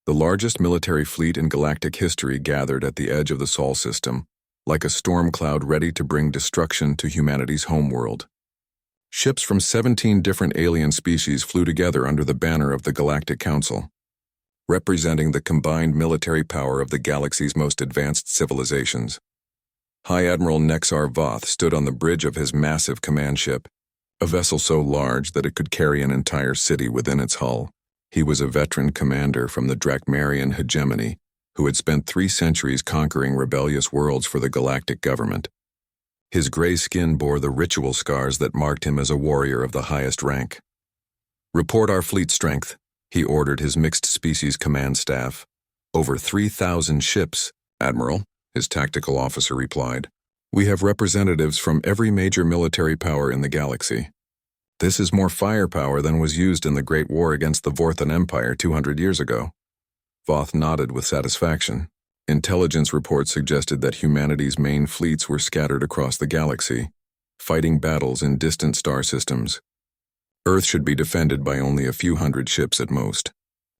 The largest military fleet in galactic history gathered at the edge of the Sol system, like a storm cloud ready to bring destruction to humanity's homeworld. Ships from 17 different alien species flew together under the banner of the Galactic Council, representing the combined military power of the galaxy's most advanced civilizations. High Admiral Nexar Voth stood on the bridge of his massive command ship, a vessel so large that it could carry an entire city within its hull. He was a veteran commander from the Drakmarian hegemony who had spent 3 centuries conquering rebellious worlds for the galactic government. His gray skin bore the ritual scars that marked him as a warrior of the highest rank. "Report our fleet strength," he ordered his mixed-species command staff. "Over 3,000 ships, Admiral," his tactical officer replied. "We have representatives from every major military power in the galaxy. This is more firepower than was used in the Great War against the Vorthan Empire 200 years ago." Voth nodded with satisfaction. Intelligence reports suggested that humanity's main fleets were scattered across the galaxy, fighting battles in distant star systems. Earth should be defended by only a few hundred ships at most.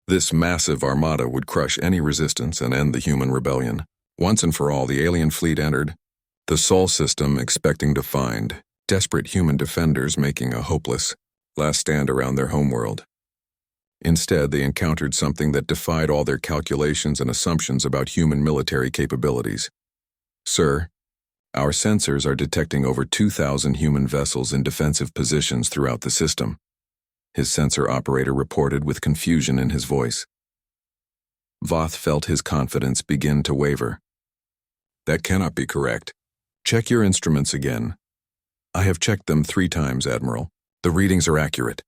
This massive armada would crush any resistance and end the human rebellion. Once and for all, the alien fleet entered the Sol system expecting to find desperate human defenders making a hopeless last stand around their homeworld. Instead, they encountered something that defied all their calculations and assumptions about human military capabilities. "Sir, our sensors are detecting over 2,000 human vessels in defensive positions throughout the system," his sensor operator reported with confusion in his voice. Voth felt his confidence begin to waver. "That cannot be correct. Check your instruments again." "I have checked them 3 times, Admiral. The readings are accurate."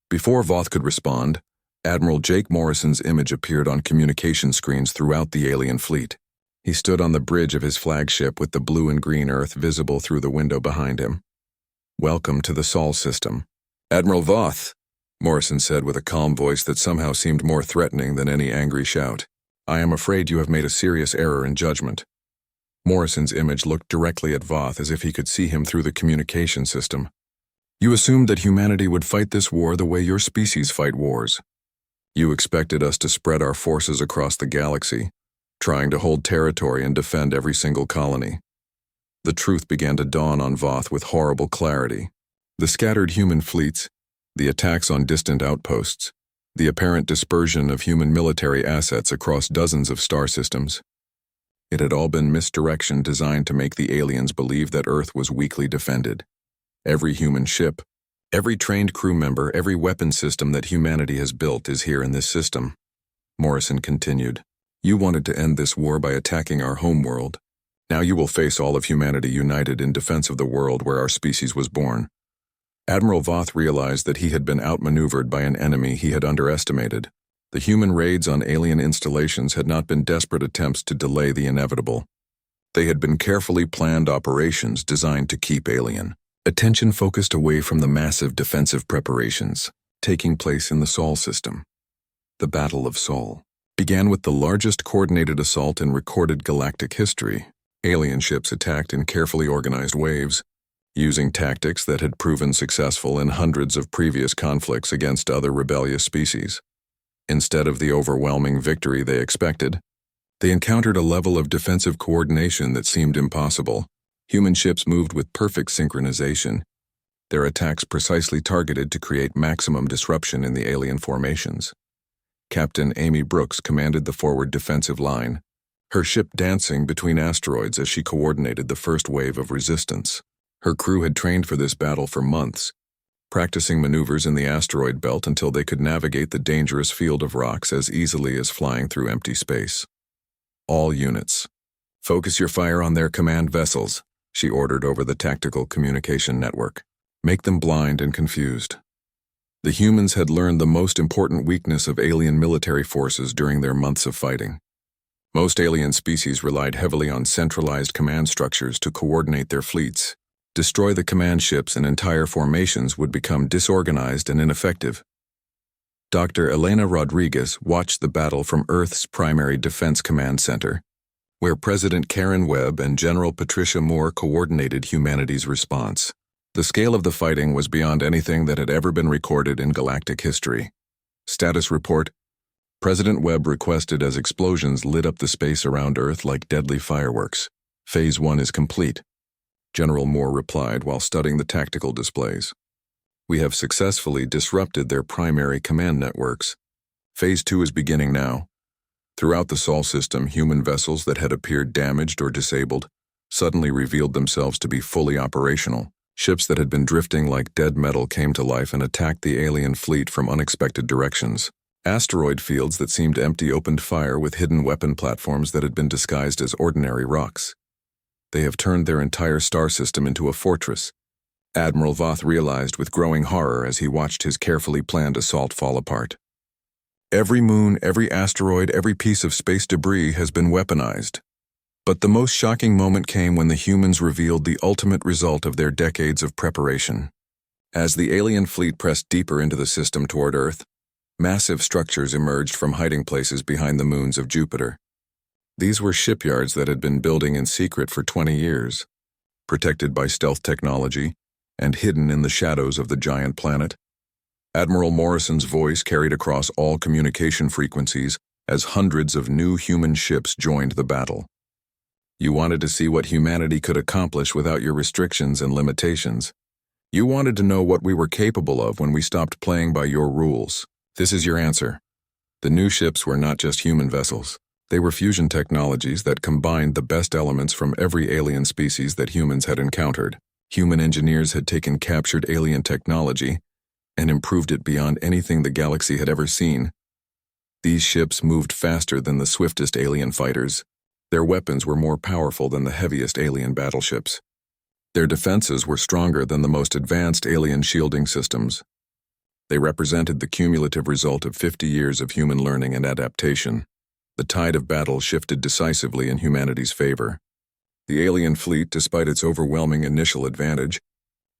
Before Voth could respond, Admiral Jake Morrison's image appeared on communication screens throughout the alien fleet. He stood on the bridge of his flagship with the blue and green Earth visible through the window behind him. "Welcome to the Sol system." "Admiral Voth," Morrison said with a calm voice that somehow seemed more threatening than any angry shout. "I am afraid you have made a serious error in judgment." Morrison's image looked directly at Voth as if he could see him through the communication system. "You assumed that humanity would fight this war the way your species fight wars. You expected us to spread our forces across the galaxy, trying to hold territory and defend every single colony." The truth began to dawn on Voth with horrible clarity. The scattered human fleets, the attacks on distant outposts, the apparent dispersion of human military assets across dozens of star systems. It had all been misdirection designed to make the aliens believe that Earth was weakly defended. Every human ship, every trained crew member, every weapon system that humanity has built is here in this system. Morrison continued. "You wanted to end this war by attacking our homeworld. Now you will face all of humanity united in defense of the world where our species was born." Admiral Voth realized that he had been outmaneuvered by an enemy he had underestimated. The human raids on alien installations had not been desperate attempts to delay the inevitable. They had been carefully planned operations designed to keep alien attention focused away from the massive defensive preparations taking place in the Sol system. The Battle of Sol began with the largest coordinated assault in recorded galactic history. Alien ships attacked in carefully organized waves, using tactics that had proven successful in hundreds of previous conflicts against other rebellious species. Instead of the overwhelming victory they expected, they encountered a level of defensive coordination that seemed impossible. Human ships moved with perfect synchronization, their attacks precisely targeted to create maximum disruption in the alien formations. Captain Amy Brooks commanded the forward defensive line, her ship dancing between asteroids as she coordinated the first wave of resistance. Her crew had trained for this battle for months, practicing maneuvers in the asteroid belt until they could navigate the dangerous field of rocks as easily as flying through empty space. "All units, focus your fire on their command vessels," she ordered over the tactical communication network. "Make them blind and confused." The humans had learned the most important weakness of alien military forces during their months of fighting. Most alien species relied heavily on centralized command structures to coordinate their fleets. Destroy the command ships and entire formations would become disorganized and ineffective. Dr. Elena Rodriguez watched the battle from Earth's primary defense command center, where President Karen Webb and General Patricia Moore coordinated humanity's response. The scale of the fighting was beyond anything that had ever been recorded in galactic history. Status report: President Webb requested as explosions lit up the space around Earth like deadly fireworks. Phase 1 is complete, General Moore replied while studying the tactical displays. We have successfully disrupted their primary command networks. Phase 2 is beginning now. Throughout the Sol system, human vessels that had appeared damaged or disabled suddenly revealed themselves to be fully operational. Ships that had been drifting like dead metal came to life and attacked the alien fleet from unexpected directions. Asteroid fields that seemed empty opened fire with hidden weapon platforms that had been disguised as ordinary rocks. They have turned their entire star system into a fortress, Admiral Voth realized with growing horror as he watched his carefully planned assault fall apart. Every moon, every asteroid, every piece of space debris has been weaponized. But the most shocking moment came when the humans revealed the ultimate result of their decades of preparation. As the alien fleet pressed deeper into the system toward Earth, massive structures emerged from hiding places behind the moons of Jupiter. These were shipyards that had been building in secret for 20 years, protected by stealth technology and hidden in the shadows of the giant planet. Admiral Morrison's voice carried across all communication frequencies as hundreds of new human ships joined the battle. You wanted to see what humanity could accomplish without your restrictions and limitations. You wanted to know what we were capable of when we stopped playing by your rules. This is your answer. The new ships were not just human vessels. They were fusion technologies that combined the best elements from every alien species that humans had encountered. Human engineers had taken captured alien technology and improved it beyond anything the galaxy had ever seen. These ships moved faster than the swiftest alien fighters. Their weapons were more powerful than the heaviest alien battleships. Their defenses were stronger than the most advanced alien shielding systems. They represented the cumulative result of 50 years of human learning and adaptation. The tide of battle shifted decisively in humanity's favor. The alien fleet, despite its overwhelming initial advantage,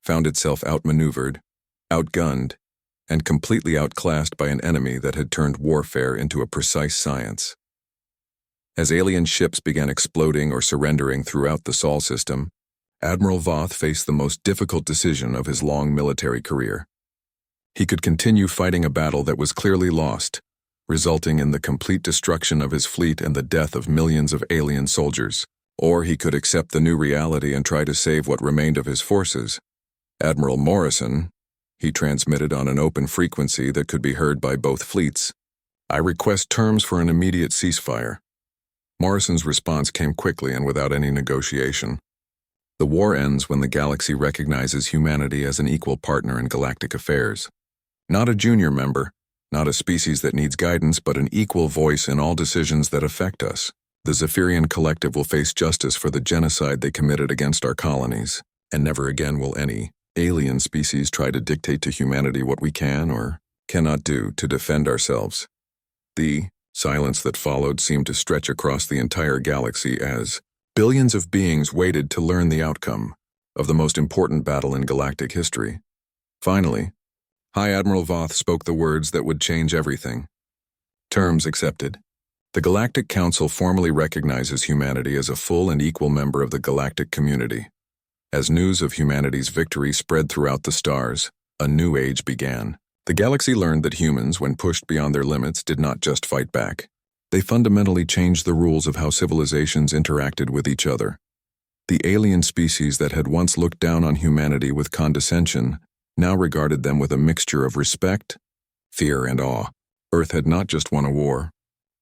found itself outmaneuvered, outgunned, and completely outclassed by an enemy that had turned warfare into a precise science. As alien ships began exploding or surrendering throughout the Sol system, Admiral Voth faced the most difficult decision of his long military career. He could continue fighting a battle that was clearly lost, resulting in the complete destruction of his fleet and the death of millions of alien soldiers, or he could accept the new reality and try to save what remained of his forces. Admiral Morrison, he transmitted on an open frequency that could be heard by both fleets, "I request terms for an immediate ceasefire." Morrison's response came quickly and without any negotiation. The war ends when the galaxy recognizes humanity as an equal partner in galactic affairs. Not a junior member, not a species that needs guidance, but an equal voice in all decisions that affect us. The Zephyrian Collective will face justice for the genocide they committed against our colonies, and never again will any alien species try to dictate to humanity what we can or cannot do to defend ourselves. The silence that followed seemed to stretch across the entire galaxy as billions of beings waited to learn the outcome of the most important battle in galactic history. Finally, High Admiral Voth spoke the words that would change everything. Terms accepted. The Galactic Council formally recognizes humanity as a full and equal member of the galactic community. As news of humanity's victory spread throughout the stars, a new age began. The galaxy learned that humans, when pushed beyond their limits, did not just fight back. They fundamentally changed the rules of how civilizations interacted with each other. The alien species that had once looked down on humanity with condescension now regarded them with a mixture of respect, fear, and awe. Earth had not just won a war.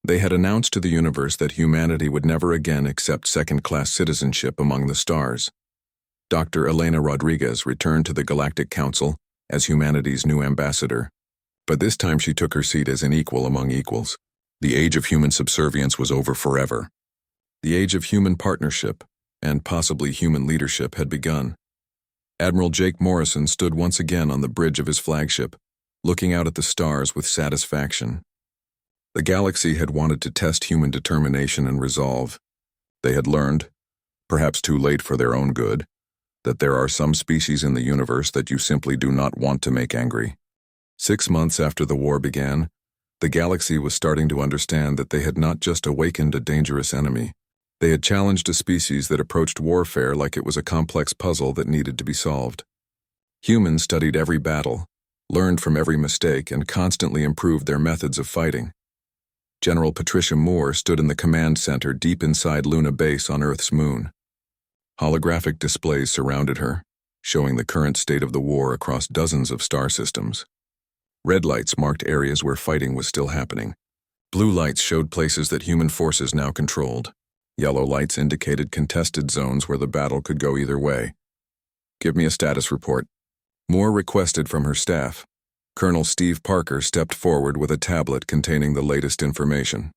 They had announced to the universe that humanity would never again accept second-class citizenship among the stars. Dr. Elena Rodriguez returned to the Galactic Council as humanity's new ambassador, but this time she took her seat as an equal among equals. The age of human subservience was over forever. The age of human partnership, and possibly human leadership, had begun. Admiral Jake Morrison stood once again on the bridge of his flagship, looking out at the stars with satisfaction. The galaxy had wanted to test human determination and resolve. They had learned, perhaps too late for their own good, that there are some species in the universe that you simply do not want to make angry. 6 months after the war began, the galaxy was starting to understand that they had not just awakened a dangerous enemy. They had challenged a species that approached warfare like it was a complex puzzle that needed to be solved. Humans studied every battle, learned from every mistake, and constantly improved their methods of fighting. General Patricia Moore stood in the command center deep inside Luna Base on Earth's moon. Holographic displays surrounded her, showing the current state of the war across dozens of star systems. Red lights marked areas where fighting was still happening. Blue lights showed places that human forces now controlled. Yellow lights indicated contested zones where the battle could go either way. "Give me a status report." Moore requested from her staff. Colonel Steve Parker stepped forward with a tablet containing the latest information.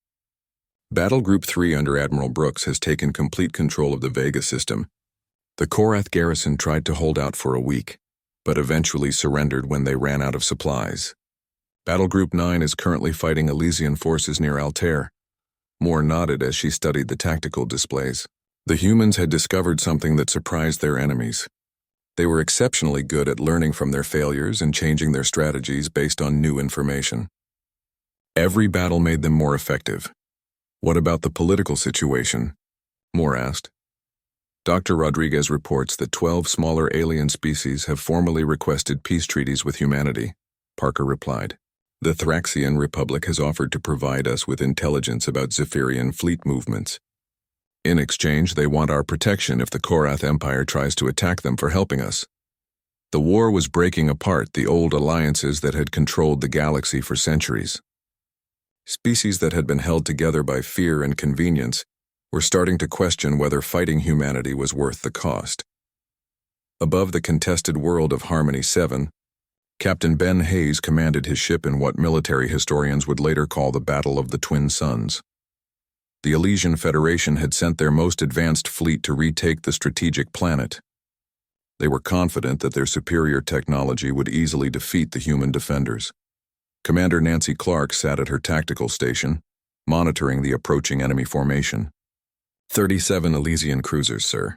Battle Group 3 under Admiral Brooks has taken complete control of the Vega system. The Korath garrison tried to hold out for a week, but eventually surrendered when they ran out of supplies. Battle Group 9 is currently fighting Elysian forces near Altair. Moore nodded as she studied the tactical displays. The humans had discovered something that surprised their enemies. They were exceptionally good at learning from their failures and changing their strategies based on new information. Every battle made them more effective. "What about the political situation?" Moore asked. Dr. Rodriguez reports that 12 smaller alien species have formally requested peace treaties with humanity, Parker replied. "The Thraxian Republic has offered to provide us with intelligence about Zephyrian fleet movements. In exchange, they want our protection if the Korath Empire tries to attack them for helping us." The war was breaking apart the old alliances that had controlled the galaxy for centuries. Species that had been held together by fear and convenience were starting to question whether fighting humanity was worth the cost. Above the contested world of Harmony 7, Captain Ben Hayes commanded his ship in what military historians would later call the Battle of the Twin Suns. The Elysian Federation had sent their most advanced fleet to retake the strategic planet. They were confident that their superior technology would easily defeat the human defenders. Commander Nancy Clark sat at her tactical station, monitoring the approaching enemy formation. 37 Elysian cruisers, sir.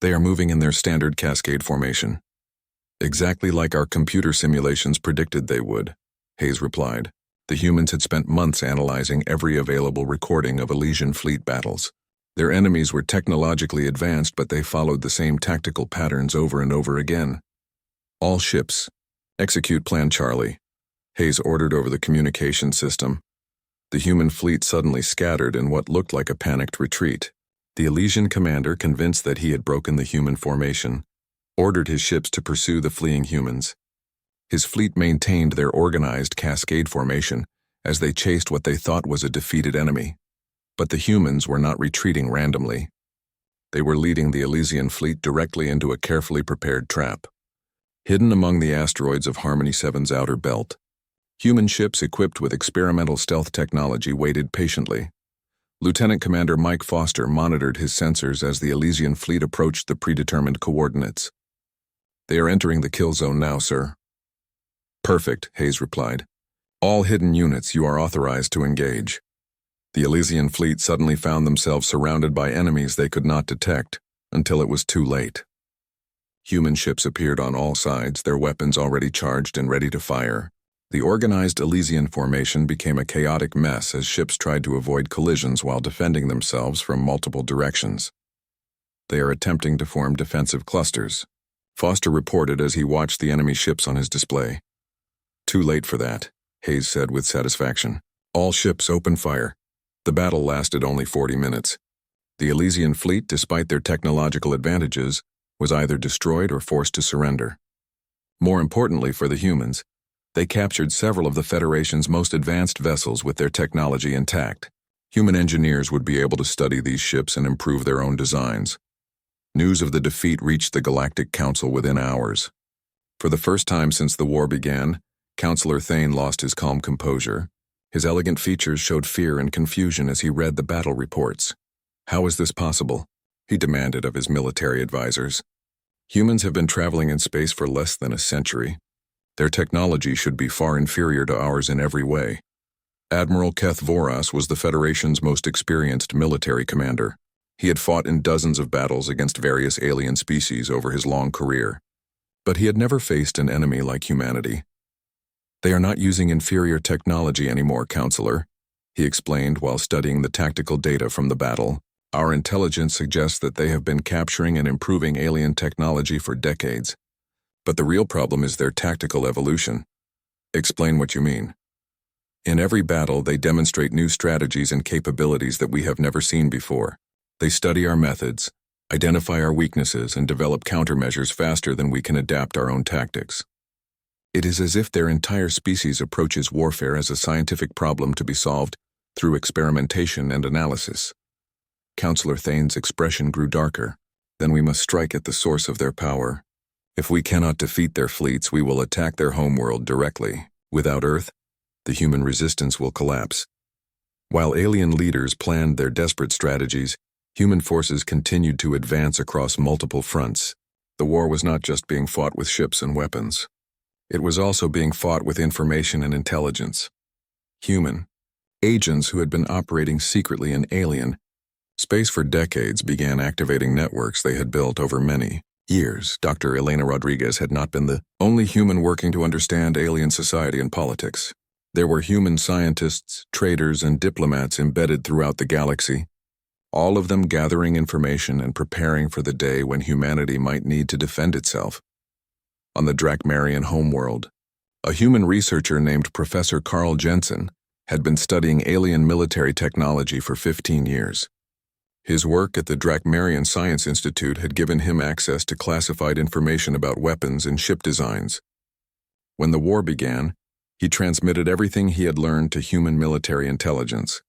They are moving in their standard cascade formation. Exactly like our computer simulations predicted they would, Hayes replied. The humans had spent months analyzing every available recording of Elysian fleet battles. Their enemies were technologically advanced, but they followed the same tactical patterns over and over again. "All ships, execute Plan Charlie," Hayes ordered over the communication system. The human fleet suddenly scattered in what looked like a panicked retreat. The Elysian commander, convinced that he had broken the human formation, ordered his ships to pursue the fleeing humans. His fleet maintained their organized cascade formation as they chased what they thought was a defeated enemy. But the humans were not retreating randomly. They were leading the Elysian fleet directly into a carefully prepared trap. Hidden among the asteroids of Harmony 7's outer belt, human ships equipped with experimental stealth technology waited patiently. Lieutenant Commander Mike Foster monitored his sensors as the Elysian fleet approached the predetermined coordinates. "They are entering the kill zone now, sir." "Perfect," Hayes replied. "All hidden units, you are authorized to engage." The Elysian fleet suddenly found themselves surrounded by enemies they could not detect until it was too late. Human ships appeared on all sides, their weapons already charged and ready to fire. The organized Elysian formation became a chaotic mess as ships tried to avoid collisions while defending themselves from multiple directions. "They are attempting to form defensive clusters," Foster reported as he watched the enemy ships on his display. "Too late for that," Hayes said with satisfaction. "All ships open fire." The battle lasted only 40 minutes. The Elysian fleet, despite their technological advantages, was either destroyed or forced to surrender. More importantly for the humans, they captured several of the Federation's most advanced vessels with their technology intact. Human engineers would be able to study these ships and improve their own designs. News of the defeat reached the Galactic Council within hours. For the first time since the war began, Councillor Thane lost his calm composure. His elegant features showed fear and confusion as he read the battle reports. "How is this possible?" he demanded of his military advisors. "Humans have been traveling in space for less than a century. Their technology should be far inferior to ours in every way." Admiral Keth Voras was the Federation's most experienced military commander. He had fought in dozens of battles against various alien species over his long career. But he had never faced an enemy like humanity. "They are not using inferior technology anymore, Counselor," he explained while studying the tactical data from the battle. "Our intelligence suggests that they have been capturing and improving alien technology for decades. But the real problem is their tactical evolution." "Explain what you mean." In every battle, they demonstrate new strategies and capabilities that we have never seen before. They study our methods, identify our weaknesses, and develop countermeasures faster than we can adapt our own tactics. It is as if their entire species approaches warfare as a scientific problem to be solved through experimentation and analysis. Counselor Thane's expression grew darker. Then we must strike at the source of their power. If we cannot defeat their fleets, we will attack their homeworld directly. Without Earth, the human resistance will collapse. While alien leaders planned their desperate strategies, human forces continued to advance across multiple fronts. The war was not just being fought with ships and weapons. It was also being fought with information and intelligence. Human agents who had been operating secretly in alien space for decades began activating networks they had built over many years. Dr. Elena Rodriguez had not been the only human working to understand alien society and politics. There were human scientists, traders, and diplomats embedded throughout the galaxy, all of them gathering information and preparing for the day when humanity might need to defend itself. On the Drakmarian homeworld, a human researcher named Professor Carl Jensen had been studying alien military technology for 15 years. His work at the Drakmarian Science Institute had given him access to classified information about weapons and ship designs. When the war began, he transmitted everything he had learned to human military intelligence.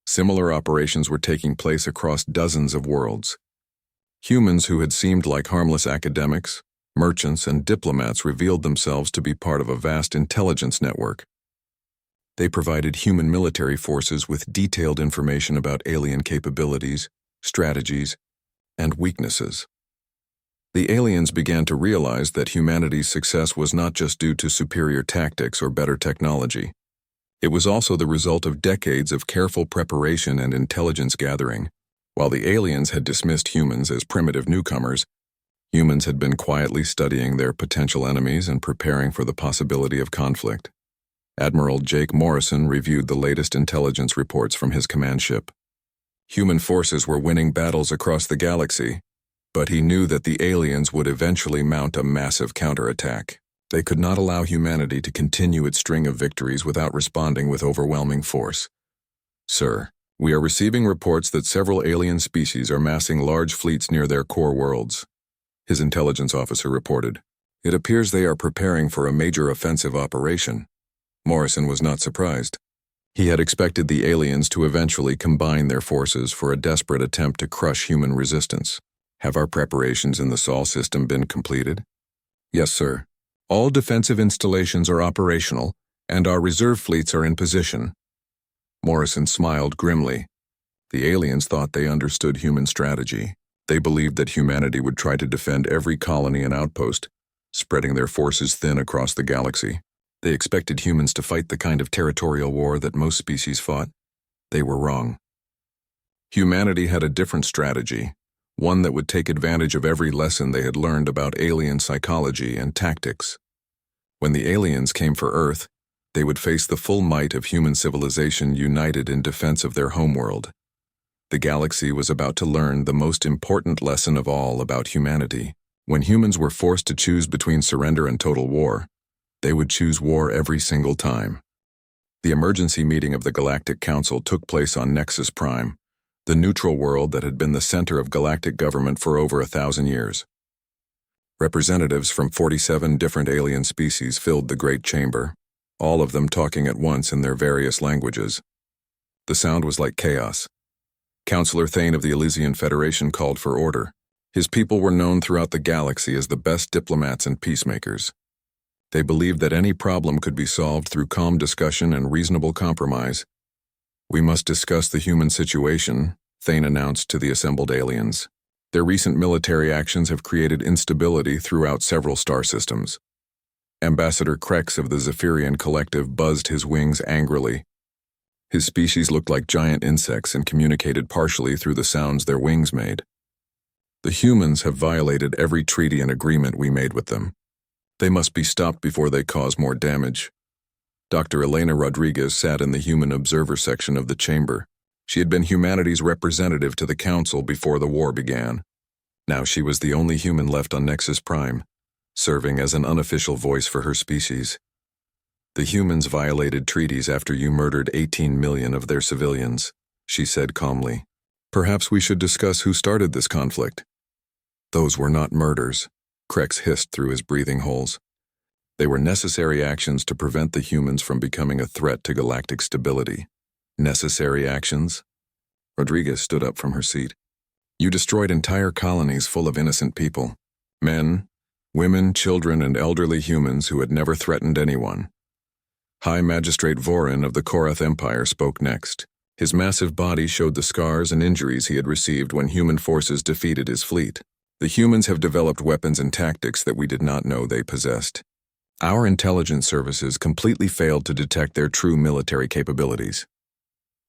Similar operations were taking place across dozens of worlds. Humans who had seemed like harmless academics, merchants, and diplomats revealed themselves to be part of a vast intelligence network. They provided human military forces with detailed information about alien capabilities, strategies, and weaknesses. The aliens began to realize that humanity's success was not just due to superior tactics or better technology. It was also the result of decades of careful preparation and intelligence gathering. While the aliens had dismissed humans as primitive newcomers, humans had been quietly studying their potential enemies and preparing for the possibility of conflict. Admiral Jake Morrison reviewed the latest intelligence reports from his command ship. Human forces were winning battles across the galaxy, but he knew that the aliens would eventually mount a massive counterattack. They could not allow humanity to continue its string of victories without responding with overwhelming force. Sir, we are receiving reports that several alien species are massing large fleets near their core worlds, his intelligence officer reported. It appears they are preparing for a major offensive operation. Morrison was not surprised. He had expected the aliens to eventually combine their forces for a desperate attempt to crush human resistance. Have our preparations in the Sol system been completed? Yes, sir. All defensive installations are operational, and our reserve fleets are in position. Morrison smiled grimly. The aliens thought they understood human strategy. They believed that humanity would try to defend every colony and outpost, spreading their forces thin across the galaxy. They expected humans to fight the kind of territorial war that most species fought. They were wrong. Humanity had a different strategy, one that would take advantage of every lesson they had learned about alien psychology and tactics. When the aliens came for Earth, they would face the full might of human civilization united in defense of their homeworld. The galaxy was about to learn the most important lesson of all about humanity. When humans were forced to choose between surrender and total war, they would choose war every single time. The emergency meeting of the Galactic Council took place on Nexus Prime, the neutral world that had been the center of galactic government for over 1,000 years. Representatives from 47 different alien species filled the great chamber, all of them talking at once in their various languages. The sound was like chaos. Counselor Thane of the Elysian Federation called for order. His people were known throughout the galaxy as the best diplomats and peacemakers. They believed that any problem could be solved through calm discussion and reasonable compromise. We must discuss the human situation, Thane announced to the assembled aliens. Their recent military actions have created instability throughout several star systems. Ambassador Krex of the Zephyrian Collective buzzed his wings angrily. His species looked like giant insects and communicated partially through the sounds their wings made. The humans have violated every treaty and agreement we made with them. They must be stopped before they cause more damage. Dr. Elena Rodriguez sat in the human observer section of the chamber. She had been humanity's representative to the council before the war began. Now she was the only human left on Nexus Prime, serving as an unofficial voice for her species. The humans violated treaties after you murdered 18 million of their civilians, she said calmly. Perhaps we should discuss who started this conflict. Those were not murders, Krex hissed through his breathing holes. They were necessary actions to prevent the humans from becoming a threat to galactic stability. Necessary actions? Rodriguez stood up from her seat. You destroyed entire colonies full of innocent people. Men, women, children, and elderly humans who had never threatened anyone. High Magistrate Vorin of the Korath Empire spoke next. His massive body showed the scars and injuries he had received when human forces defeated his fleet. The humans have developed weapons and tactics that we did not know they possessed. Our intelligence services completely failed to detect their true military capabilities.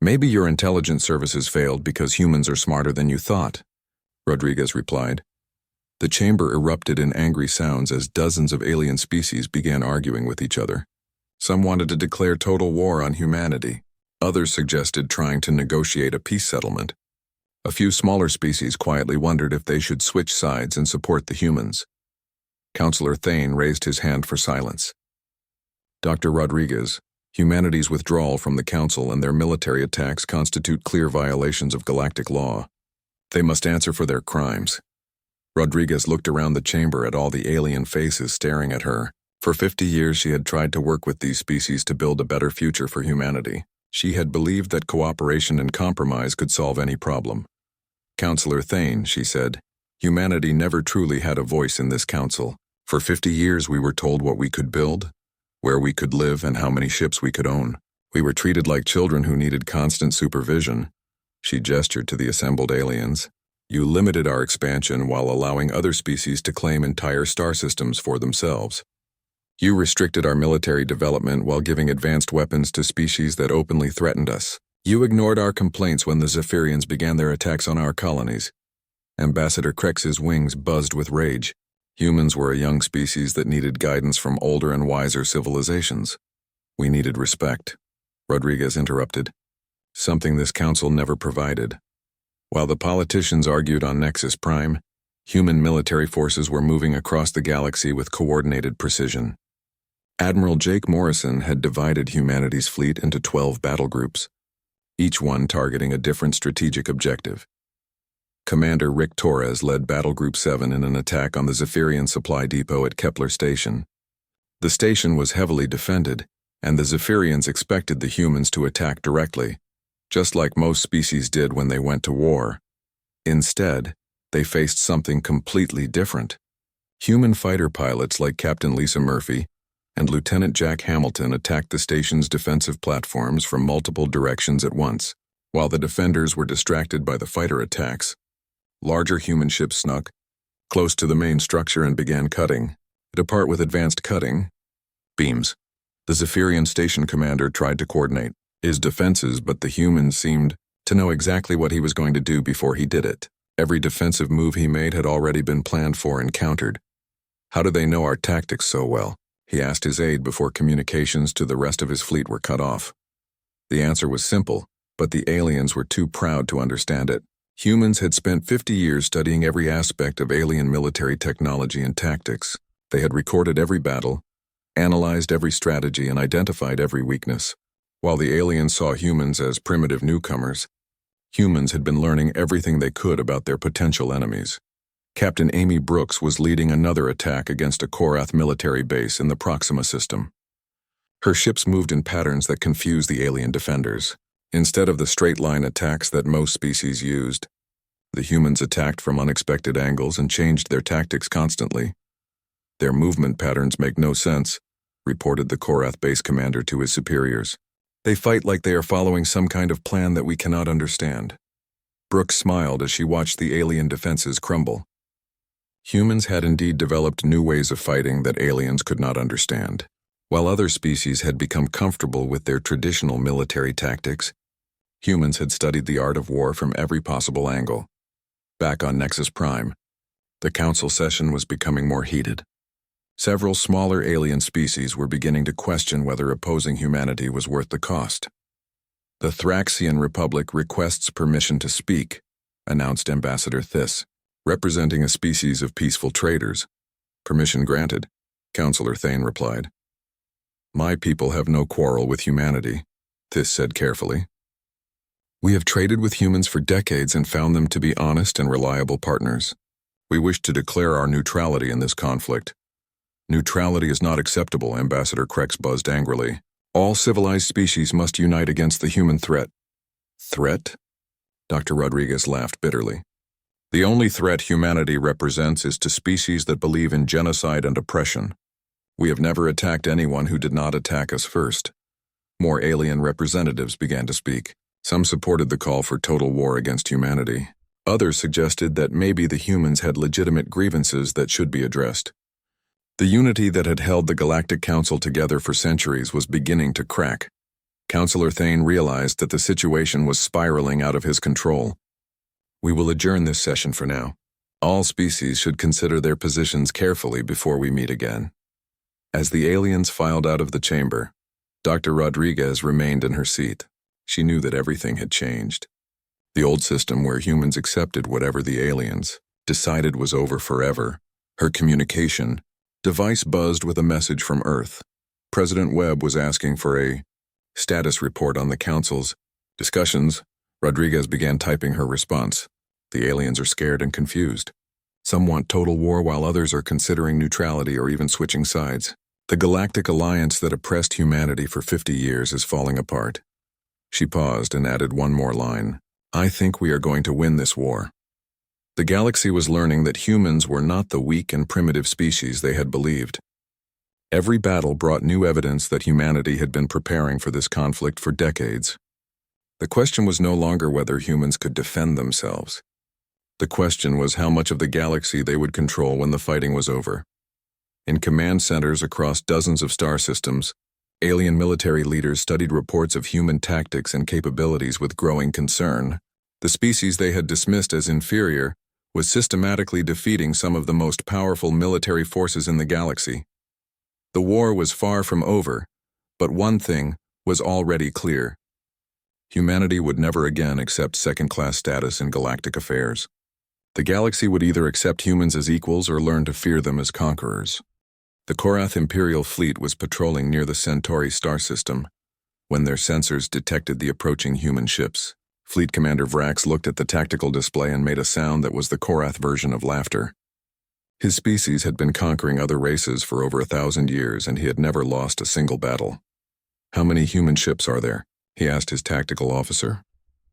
Maybe your intelligence services failed because humans are smarter than you thought, Rodriguez replied. The chamber erupted in angry sounds as dozens of alien species began arguing with each other. Some wanted to declare total war on humanity. Others suggested trying to negotiate a peace settlement. A few smaller species quietly wondered if they should switch sides and support the humans. Counselor Thane raised his hand for silence. Dr. Rodriguez, humanity's withdrawal from the Council and their military attacks constitute clear violations of galactic law. They must answer for their crimes. Rodriguez looked around the chamber at all the alien faces staring at her. For 50 years she had tried to work with these species to build a better future for humanity. She had believed that cooperation and compromise could solve any problem. Counselor Thane, she said, humanity never truly had a voice in this council. For 50 years we were told what we could build, where we could live, and how many ships we could own. We were treated like children who needed constant supervision. She gestured to the assembled aliens. You limited our expansion while allowing other species to claim entire star systems for themselves. You restricted our military development while giving advanced weapons to species that openly threatened us. You ignored our complaints when the Zephyrians began their attacks on our colonies. Ambassador Krex's wings buzzed with rage. Humans were a young species that needed guidance from older and wiser civilizations. We needed respect, Rodriguez interrupted. Something this council never provided. While the politicians argued on Nexus Prime, human military forces were moving across the galaxy with coordinated precision. Admiral Jake Morrison had divided humanity's fleet into 12 battle groups, each one targeting a different strategic objective. Commander Rick Torres led Battle Group 7 in an attack on the Zephyrian supply depot at Kepler Station. The station was heavily defended, and the Zephyrians expected the humans to attack directly, just like most species did when they went to war. Instead, they faced something completely different. Human fighter pilots like Captain Lisa Murphy and Lieutenant Jack Hamilton attacked the station's defensive platforms from multiple directions at once. While the defenders were distracted by the fighter attacks, larger human ships snuck close to the main structure and began cutting. Depart with advanced cutting beams. The Zephyrian station commander tried to coordinate his defenses, but the humans seemed to know exactly what he was going to do before he did it. Every defensive move he made had already been planned for and countered. How do they know our tactics so well? He asked his aide before communications to the rest of his fleet were cut off. The answer was simple, but the aliens were too proud to understand it. Humans had spent 50 years studying every aspect of alien military technology and tactics. They had recorded every battle, analyzed every strategy, and identified every weakness. While the aliens saw humans as primitive newcomers, humans had been learning everything they could about their potential enemies. Captain Amy Brooks was leading another attack against a Korath military base in the Proxima system. Her ships moved in patterns that confused the alien defenders. Instead of the straight-line attacks that most species used, the humans attacked from unexpected angles and changed their tactics constantly. Their movement patterns make no sense, reported the Korath base commander to his superiors. They fight like they are following some kind of plan that we cannot understand. Brooks smiled as she watched the alien defenses crumble. Humans had indeed developed new ways of fighting that aliens could not understand. While other species had become comfortable with their traditional military tactics, humans had studied the art of war from every possible angle. Back on Nexus Prime, the council session was becoming more heated. Several smaller alien species were beginning to question whether opposing humanity was worth the cost. The Thraxian Republic requests permission to speak, announced Ambassador Thys, representing a species of peaceful traders. Permission granted, Counselor Thane replied. My people have no quarrel with humanity, This said carefully. We have traded with humans for decades and found them to be honest and reliable partners. We wish to declare our neutrality in this conflict. Neutrality is not acceptable, Ambassador Krex buzzed angrily. All civilized species must unite against the human threat. Threat? Dr. Rodriguez laughed bitterly. The only threat humanity represents is to species that believe in genocide and oppression. We have never attacked anyone who did not attack us first. More alien representatives began to speak. Some supported the call for total war against humanity. Others suggested that maybe the humans had legitimate grievances that should be addressed. The unity that had held the Galactic Council together for centuries was beginning to crack. Councillor Thane realized that the situation was spiraling out of his control. We will adjourn this session for now. All species should consider their positions carefully before we meet again. As the aliens filed out of the chamber, Dr. Rodriguez remained in her seat. She knew that everything had changed. The old system where humans accepted whatever the aliens decided was over forever. Her communication device buzzed with a message from Earth. President Webb was asking for a status report on the Council's discussions. Rodriguez began typing her response. The aliens are scared and confused. Some want total war while others are considering neutrality or even switching sides. The galactic alliance that oppressed humanity for 50 years is falling apart. She paused and added one more line. I think we are going to win this war. The galaxy was learning that humans were not the weak and primitive species they had believed. Every battle brought new evidence that humanity had been preparing for this conflict for decades. The question was no longer whether humans could defend themselves. The question was how much of the galaxy they would control when the fighting was over. In command centers across dozens of star systems, alien military leaders studied reports of human tactics and capabilities with growing concern. The species they had dismissed as inferior was systematically defeating some of the most powerful military forces in the galaxy. The war was far from over, but one thing was already clear. Humanity would never again accept second-class status in galactic affairs. The galaxy would either accept humans as equals or learn to fear them as conquerors. The Korath Imperial fleet was patrolling near the Centauri star system when their sensors detected the approaching human ships. Fleet Commander Vrax looked at the tactical display and made a sound that was the Korath version of laughter. His species had been conquering other races for over 1,000 years, and he had never lost a single battle. How many human ships are there? He asked his tactical officer.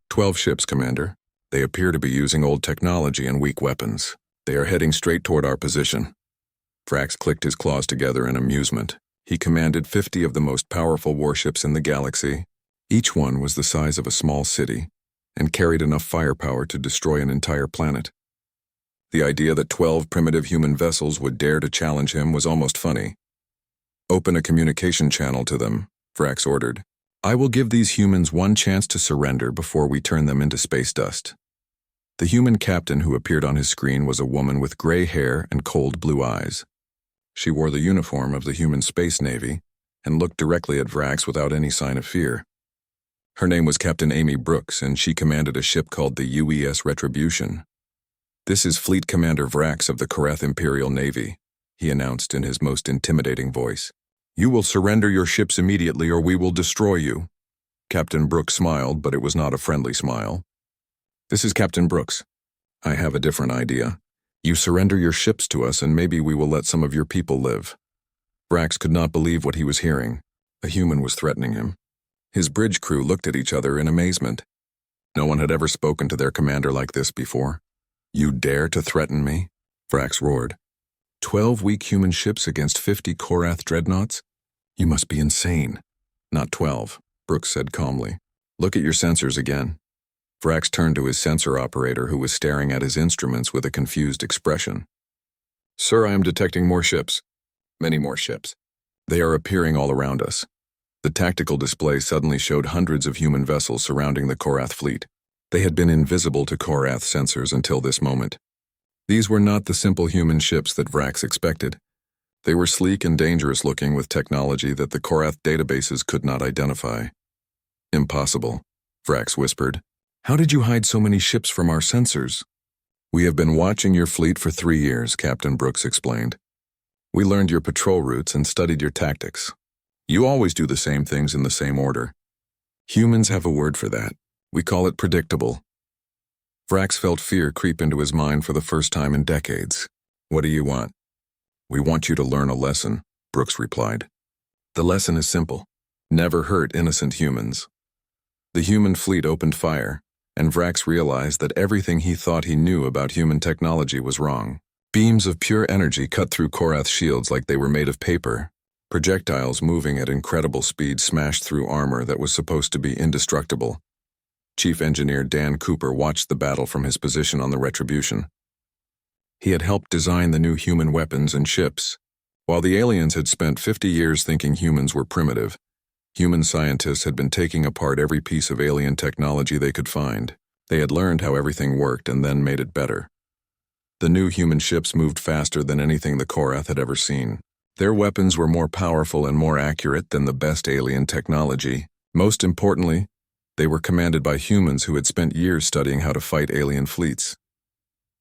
12 ships, Commander. They appear to be using old technology and weak weapons. They are heading straight toward our position. Vrax clicked his claws together in amusement. He commanded 50 of the most powerful warships in the galaxy. Each one was the size of a small city and carried enough firepower to destroy an entire planet. The idea that 12 primitive human vessels would dare to challenge him was almost funny. Open a communication channel to them, Vrax ordered. I will give these humans one chance to surrender before we turn them into space dust. The human captain who appeared on his screen was a woman with gray hair and cold blue eyes. She wore the uniform of the human space navy and looked directly at Vrax without any sign of fear. Her name was Captain Amy Brooks, and she commanded a ship called the UES Retribution. This is Fleet Commander Vrax of the Korath Imperial Navy, he announced in his most intimidating voice. You will surrender your ships immediately or we will destroy you. Captain Brooks smiled, but it was not a friendly smile. This is Captain Brooks. I have a different idea. You surrender your ships to us and maybe we will let some of your people live. Vrax could not believe what he was hearing. A human was threatening him. His bridge crew looked at each other in amazement. No one had ever spoken to their commander like this before. You dare to threaten me? Vrax roared. 12 weak human ships against 50 Korath dreadnoughts? You must be insane. Not 12, Brooks said calmly. Look at your sensors again. Vrax turned to his sensor operator who was staring at his instruments with a confused expression. Sir, I am detecting more ships. Many more ships. They are appearing all around us. The tactical display suddenly showed hundreds of human vessels surrounding the Korath fleet. They had been invisible to Korath sensors until this moment. These were not the simple human ships that Vrax expected. They were sleek and dangerous looking with technology that the Korath databases could not identify. Impossible, Vrax whispered. How did you hide so many ships from our sensors? We have been watching your fleet for 3 years, Captain Brooks explained. We learned your patrol routes and studied your tactics. You always do the same things in the same order. Humans have a word for that. We call it predictable. Vrax felt fear creep into his mind for the first time in decades. What do you want? We want you to learn a lesson, Brooks replied. The lesson is simple. Never hurt innocent humans. The human fleet opened fire, and Vrax realized that everything he thought he knew about human technology was wrong. Beams of pure energy cut through Korath's shields like they were made of paper. Projectiles moving at incredible speed smashed through armor that was supposed to be indestructible. Chief Engineer Dan Cooper watched the battle from his position on the Retribution. He had helped design the new human weapons and ships. While the aliens had spent 50 years thinking humans were primitive, human scientists had been taking apart every piece of alien technology they could find. They had learned how everything worked and then made it better. The new human ships moved faster than anything the Korath had ever seen. Their weapons were more powerful and more accurate than the best alien technology. Most importantly, they were commanded by humans who had spent years studying how to fight alien fleets.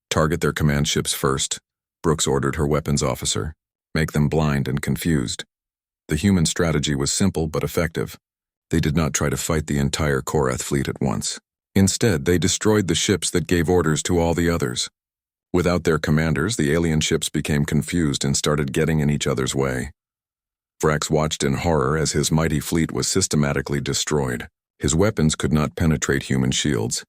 Target their command ships first, Brooks ordered her weapons officer. Make them blind and confused. The human strategy was simple but effective. They did not try to fight the entire Korath fleet at once. Instead, they destroyed the ships that gave orders to all the others. Without their commanders, the alien ships became confused and started getting in each other's way. Vrax watched in horror as his mighty fleet was systematically destroyed. His weapons could not penetrate human shields,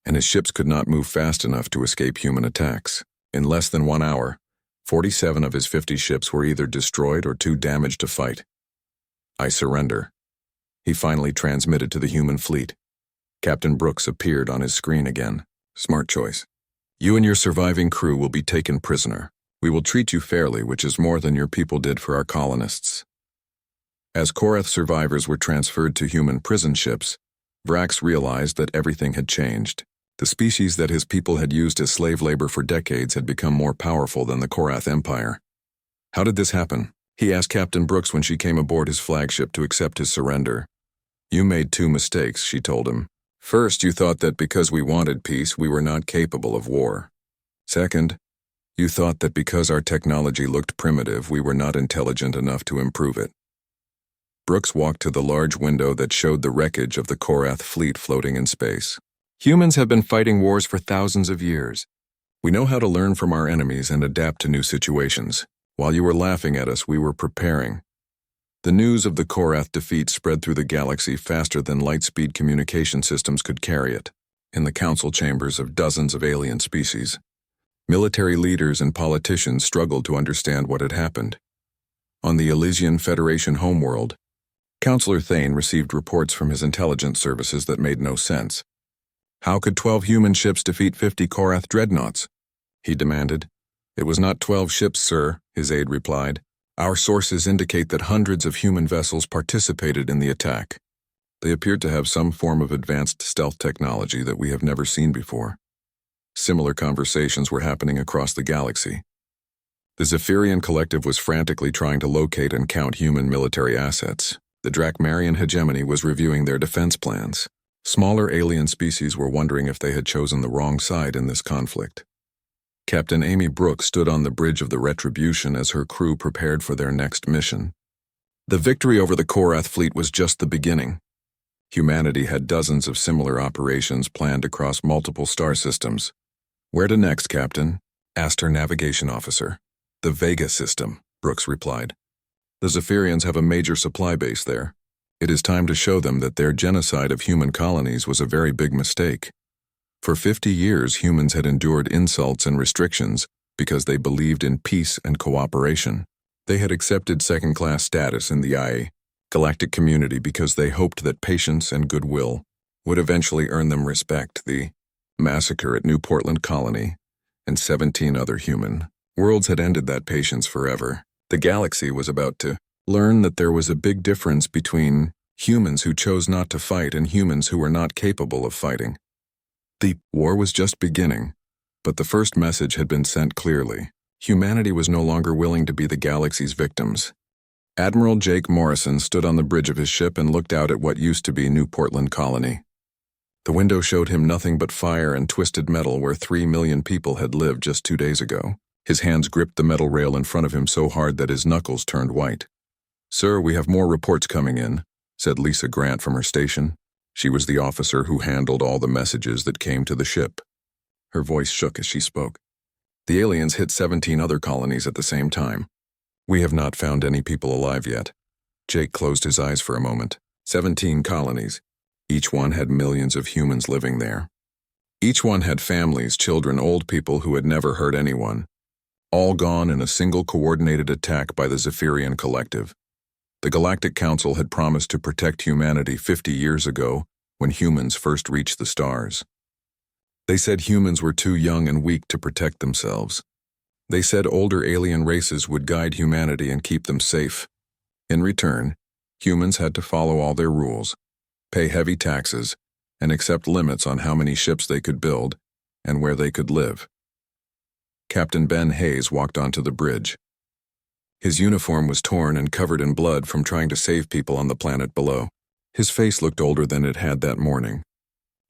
and his ships could not move fast enough to escape human attacks. In less than 1 hour, 47 of his 50 ships were either destroyed or too damaged to fight. I surrender. He finally transmitted to the human fleet. Captain Brooks appeared on his screen again. Smart choice. You and your surviving crew will be taken prisoner. We will treat you fairly, which is more than your people did for our colonists. As Korath survivors were transferred to human prison ships, Vrax realized that everything had changed. The species that his people had used as slave labor for decades had become more powerful than the Korath Empire. How did this happen? He asked Captain Brooks when she came aboard his flagship to accept his surrender. You made 2 mistakes, she told him. First, you thought that because we wanted peace, we were not capable of war. Second, you thought that because our technology looked primitive, we were not intelligent enough to improve it. Brooks walked to the large window that showed the wreckage of the Korath fleet floating in space. Humans have been fighting wars for thousands of years. We know how to learn from our enemies and adapt to new situations. While you were laughing at us, we were preparing. The news of the Korath defeat spread through the galaxy faster than light-speed communication systems could carry it. In the council chambers of dozens of alien species, military leaders and politicians struggled to understand what had happened. On the Elysian Federation homeworld, Counselor Thane received reports from his intelligence services that made no sense. How could 12 human ships defeat 50 Korath dreadnoughts? He demanded. It was not 12 ships, sir, his aide replied. Our sources indicate that hundreds of human vessels participated in the attack. They appeared to have some form of advanced stealth technology that we have never seen before. Similar conversations were happening across the galaxy. The Zephyrian Collective was frantically trying to locate and count human military assets. The Drakmarian hegemony was reviewing their defense plans. Smaller alien species were wondering if they had chosen the wrong side in this conflict. Captain Amy Brooks stood on the bridge of the Retribution as her crew prepared for their next mission. The victory over the Korath fleet was just the beginning. Humanity had dozens of similar operations planned across multiple star systems. Where to next, Captain? Asked her navigation officer. The Vega system, Brooks replied. The Zephyrians have a major supply base there. It is time to show them that their genocide of human colonies was a very big mistake. For 50 years, humans had endured insults and restrictions because they believed in peace and cooperation. They had accepted second-class status in the Galactic community because they hoped that patience and goodwill would eventually earn them respect. The massacre at New Portland Colony and 17 other human worlds had ended that patience forever. The galaxy was about to learn that there was a big difference between humans who chose not to fight and humans who were not capable of fighting. The war was just beginning, but the first message had been sent clearly. Humanity was no longer willing to be the galaxy's victims. Admiral Jake Morrison stood on the bridge of his ship and looked out at what used to be New Portland Colony. The window showed him nothing but fire and twisted metal where 3 million people had lived just 2 days ago. His hands gripped the metal rail in front of him so hard that his knuckles turned white. "Sir, we have more reports coming in," said Lisa Grant from her station. She was the officer who handled all the messages that came to the ship. Her voice shook as she spoke. "The aliens hit 17 other colonies at the same time. We have not found any people alive yet." Jake closed his eyes for a moment. 17 colonies. Each one had millions of humans living there. Each one had families, children, old people who had never hurt anyone. All gone in a single coordinated attack by the Zephyrian Collective. The Galactic Council had promised to protect humanity 50 years ago when humans first reached the stars. They said humans were too young and weak to protect themselves. They said older alien races would guide humanity and keep them safe. In return, humans had to follow all their rules, pay heavy taxes, and accept limits on how many ships they could build and where they could live. Captain Ben Hayes walked onto the bridge. His uniform was torn and covered in blood from trying to save people on the planet below. His face looked older than it had that morning.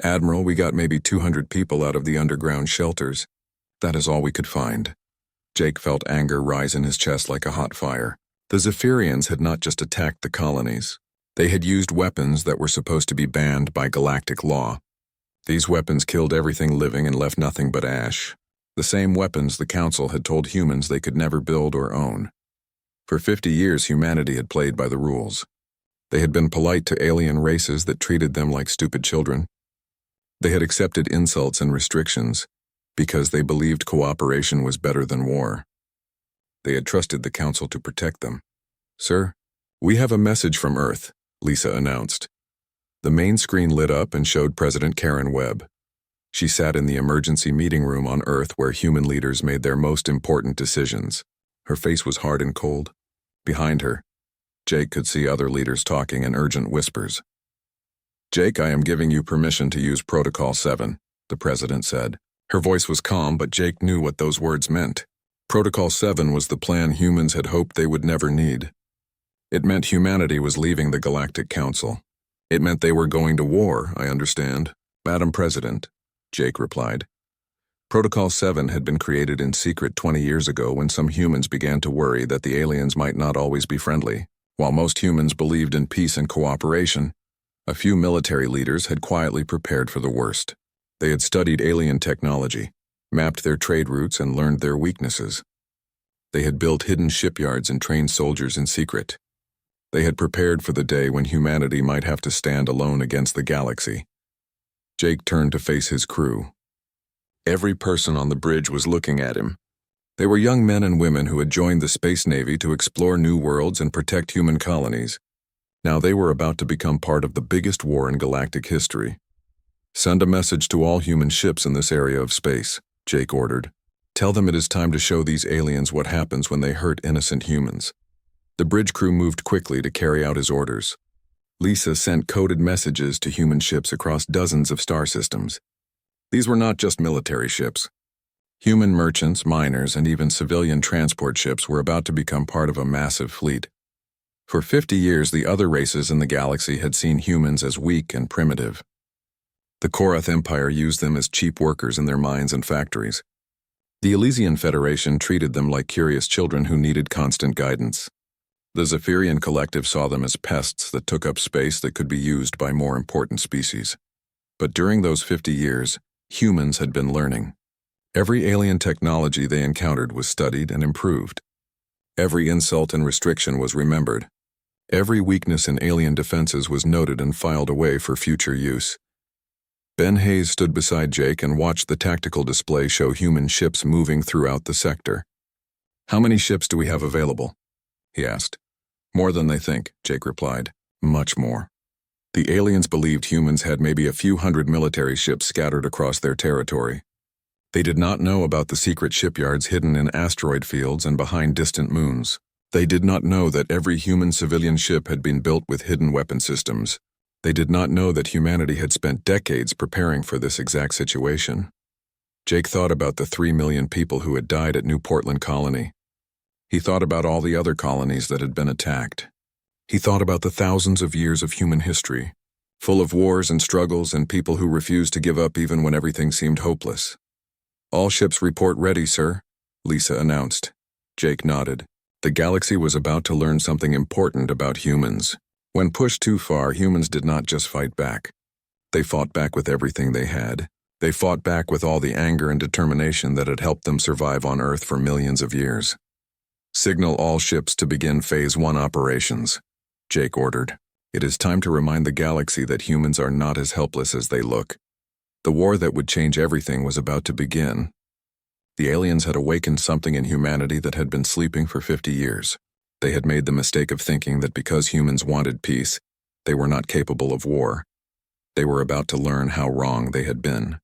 "Admiral, we got maybe 200 people out of the underground shelters. That is all we could find." Jake felt anger rise in his chest like a hot fire. The Zephyrians had not just attacked the colonies. They had used weapons that were supposed to be banned by galactic law. These weapons killed everything living and left nothing but ash. The same weapons the Council had told humans they could never build or own. For 50 years, humanity had played by the rules. They had been polite to alien races that treated them like stupid children. They had accepted insults and restrictions because they believed cooperation was better than war. They had trusted the Council to protect them. "Sir, we have a message from Earth," Lisa announced. The main screen lit up and showed President Karen Webb. She sat in the emergency meeting room on Earth where human leaders made their most important decisions. Her face was hard and cold. Behind her, Jake could see other leaders talking in urgent whispers. "Jake, I am giving you permission to use Protocol 7, the president said. Her voice was calm, but Jake knew what those words meant. Protocol 7 was the plan humans had hoped they would never need. It meant humanity was leaving the Galactic Council. It meant they were going to war, I understand. Madam President, Jake replied. Protocol 7 had been created in secret 20 years ago when some humans began to worry that the aliens might not always be friendly. While most humans believed in peace and cooperation, a few military leaders had quietly prepared for the worst. They had studied alien technology, mapped their trade routes, and learned their weaknesses. They had built hidden shipyards and trained soldiers in secret. They had prepared for the day when humanity might have to stand alone against the galaxy. Jake turned to face his crew. Every person on the bridge was looking at him. They were young men and women who had joined the Space Navy to explore new worlds and protect human colonies. Now they were about to become part of the biggest war in galactic history. Send a message to all human ships in this area of space, Jake ordered. Tell them it is time to show these aliens what happens when they hurt innocent humans. The bridge crew moved quickly to carry out his orders. Lisa sent coded messages to human ships across dozens of star systems. These were not just military ships. Human merchants, miners, and even civilian transport ships were about to become part of a massive fleet. For 50 years, the other races in the galaxy had seen humans as weak and primitive. The Korath Empire used them as cheap workers in their mines and factories. The Elysian Federation treated them like curious children who needed constant guidance. The Zephyrian Collective saw them as pests that took up space that could be used by more important species. But during those 50 years, humans had been learning. Every alien technology they encountered was studied and improved. Every insult and restriction was remembered. Every weakness in alien defenses was noted and filed away for future use. Ben Hayes stood beside Jake and watched the tactical display show human ships moving throughout the sector. "How many ships do we have available?" he asked. "More than they think," Jake replied. "Much more." The aliens believed humans had maybe a few hundred military ships scattered across their territory. They did not know about the secret shipyards hidden in asteroid fields and behind distant moons. They did not know that every human civilian ship had been built with hidden weapon systems. They did not know that humanity had spent decades preparing for this exact situation. Jake thought about the 3 million people who had died at New Portland Colony. He thought about all the other colonies that had been attacked. He thought about the thousands of years of human history, full of wars and struggles and people who refused to give up even when everything seemed hopeless. "All ships report ready, sir," Lisa announced. Jake nodded. The galaxy was about to learn something important about humans. When pushed too far, humans did not just fight back. They fought back with everything they had. They fought back with all the anger and determination that had helped them survive on Earth for millions of years. "Signal all ships to begin Phase 1 operations," Jake ordered. "It is time to remind the galaxy that humans are not as helpless as they look." The war that would change everything was about to begin. The aliens had awakened something in humanity that had been sleeping for 50 years. They had made the mistake of thinking that because humans wanted peace, they were not capable of war. They were about to learn how wrong they had been.